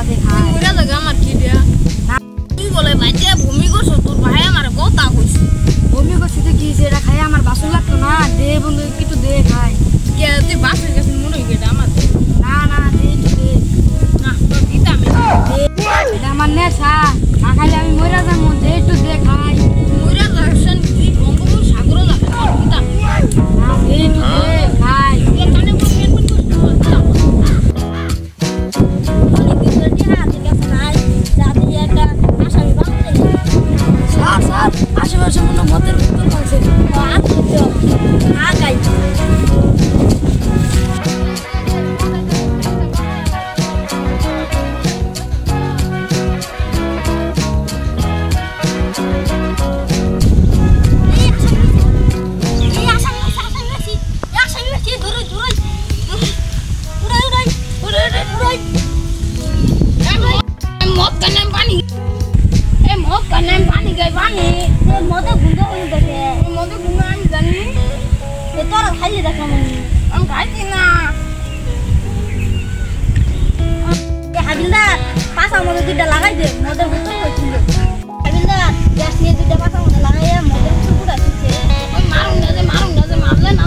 রাতে খাই মুরা জায়গা আমার কি দিয়া তুই বলে বাইতে ভূমি করছ তোর ভাই আমার কথা কইছ বমি করছি তো কি এটা খাই আমার বাসন লাগতো না দে বন্ধু কিছু দে খাই কে তুই বাসের কাছে মনে হই গেটা আমার না না দে একটু দে না তো দিতাম এটা আমার নেশা না খাইলে আমি মরে যাবো দে একটু দে খাই মুরা দর্শন তুই বঙ্গোপসাগর যাবে দিতাম না দে একটু দে খাই এ কানে বলবেন আশেপাশে কোনো মতের উত্তর আছে আগাই লাগাই দে মদের বোতল হয়েছিল গ্যাস নিয়ে দুইটা পাতা মতো লাগাইয়া মদের বোতল পুরা দিচ্ছে ওই মারুন না যে মারলে না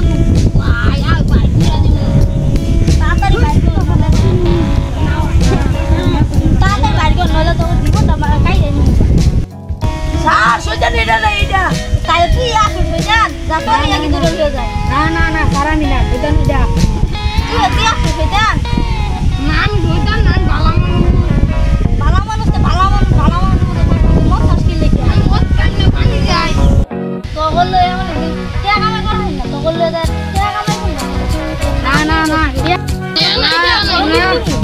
তাড়াতাড়ি বাইর করো তাড়াতাড়ি বাইর করো নইলে তোকে দিব তোমার কাইরে নি স্যার সোজা নেটা না এটা তাহলে তুই আসিস সোজান যা তোর নিয়ে কি দূরে হয়ে যায় না না সারা মিনা এটা নিডা তুই আসিস সোজান না আমি সোজান না বালা মানুষ মত আজকে লেগে আমি মত কান্নে পানি যাই তখন লই আমার টিয়া কামাই করবেন না তখন লই টিয়া কামাই করবেন না না না না